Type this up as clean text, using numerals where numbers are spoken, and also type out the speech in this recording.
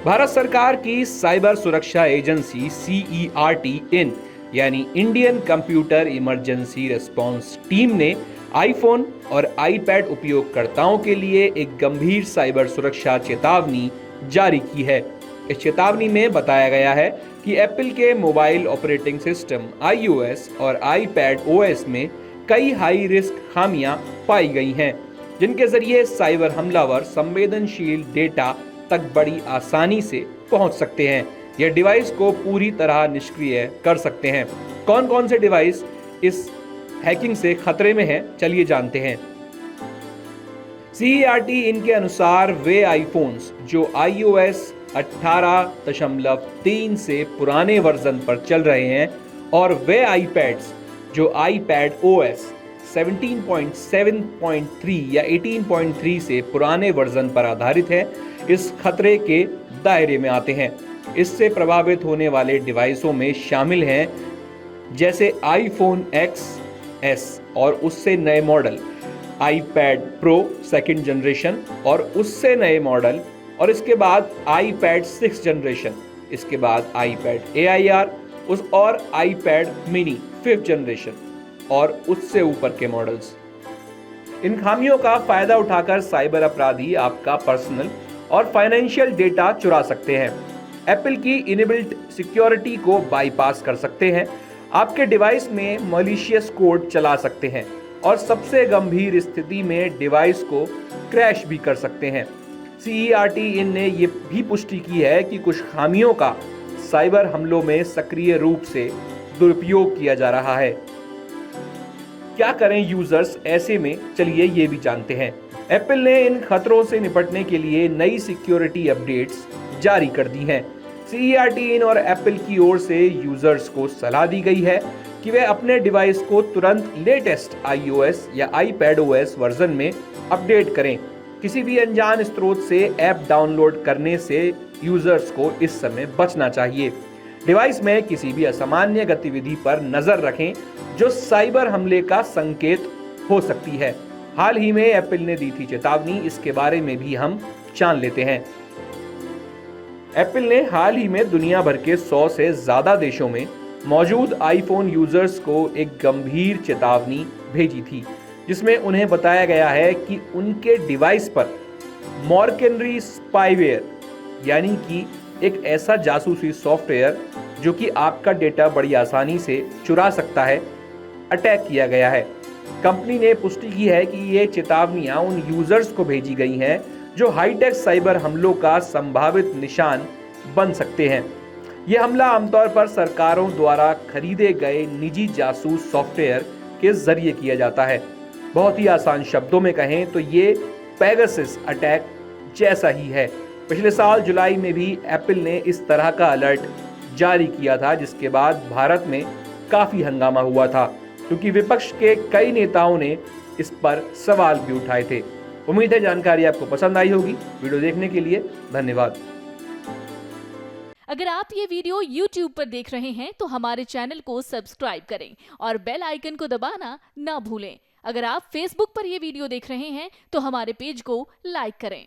भारत सरकार की साइबर सुरक्षा एजेंसी CERT इन यानी Indian computer emergency response team ने आईफोन और आईपैड उपयोगकर्ताओं के लिए एक गंभीर साइबर सुरक्षा चेतावनी जारी की है। इस चेतावनी में बताया गया है कि एप्पल के मोबाइल ऑपरेटिंग सिस्टम iOS और आईपैड OS में कई हाई रिस्क खामियां पाई गई हैं, जिनके जरिए साइबर हमलावर संवेदनशील डेटा तक बड़ी आसानी से पहुंच सकते हैं। यह डिवाइस को पूरी तरह निष्क्रिय कर सकते हैं। कौन कौन से डिवाइस इस हैकिंग से खतरे में हैं, चलिए जानते हैं। CERT इनके अनुसार वे आईफोन्स जो iOS 18.3 से पुराने वर्जन पर चल रहे हैं और वे आईपैड्स जो iPad OS 17.7.3 या 18.3 से पुराने वर्जन पर आधारित है, इस खतरे के दायरे में आते हैं। इससे प्रभावित होने वाले डिवाइसों में शामिल हैं जैसे आईफोन XS और उससे नए model, iPad Pro second generation और उससे नए मॉडल, और इसके बाद iPad 6 जनरेशन, इसके बाद iPad AIR और iPad mini 5th जनरेशन और उससे ऊपर के मॉडल्स। इन खामियों का फायदा उठाकर साइबर अपराधी आपका पर्सनल और फाइनेंशियल डेटा चुरा सकते हैं, एप्पल की इनबिल्ट सिक्योरिटी को बाईपास कर सकते हैं, आपके डिवाइस में मलिशियस कोड चला सकते हैं और सबसे गंभीर स्थिति में डिवाइस को क्रैश भी कर सकते हैं। CERT इन ने ये भी पुष्टि की है कि कुछ खामियों का साइबर हमलों में सक्रिय रूप से दुरुपयोग किया जा रहा है। क्या करें यूजर्स ऐसे में, चलिए ये भी जानते हैं। एप्पल ने इन खतरों से निपटने के लिए नई सिक्योरिटी अपडेट्स जारी कर दी हैं। CERT इन और एप्पल की ओर से यूजर्स को सलाह दी गई है कि वे अपने डिवाइस को तुरंत लेटेस्ट iOS या iPad OS वर्जन में अपडेट करें। किसी भी अनजान स्रोत से ऐप डाउनलोड करने से यूजर्स को इस समय बचना चाहिए। डिवाइस में किसी भी असामान्य गतिविधि पर नजर रखें जो साइबर हमले का संकेत हो सकती है। हाल ही में एप्पल ने दी थी चेतावनी, इसके बारे में भी हम जान लेते हैं। एप्पल ने हाल ही में दुनिया भर के 100 से ज्यादा देशों में मौजूद आईफोन यूजर्स को एक गंभीर चेतावनी भेजी थी, जिसमें उन्हें बताया गया है कि उनके डिवाइस पर मॉर्केनरी स्पाईवेयर यानी कि एक ऐसा जासूसी सॉफ्टवेयर जो कि आपका डेटा बड़ी आसानी से चुरा सकता है, अटैक किया गया है। कंपनी ने पुष्टि की है कि ये चेतावनियां उन यूजर्स को भेजी गई हैं जो हाईटेक साइबर हमलों का संभावित निशान बन सकते हैं। यह हमला आमतौर पर सरकारों द्वारा खरीदे गए निजी जासूस सॉफ्टवेयर के जरिए किया जाता है। बहुत ही आसान शब्दों में कहें तो ये पेगासस अटैक जैसा ही है। पिछले साल जुलाई में भी एप्पल ने इस तरह का अलर्ट जारी किया था, जिसके बाद भारत में काफी हंगामा हुआ था क्योंकि विपक्ष के कई नेताओं ने इस पर सवाल भी उठाए थे। उम्मीद है जानकारी आपको पसंद आई होगी। वीडियो देखने के लिए धन्यवाद। अगर आप ये वीडियो YouTube पर देख रहे हैं तो हमारे चैनल को सब्सक्राइब करें और बेल आइकन को दबाना ना भूलें। अगर आप Facebook पर ये वीडियो देख रहे हैं तो हमारे पेज को लाइक करें।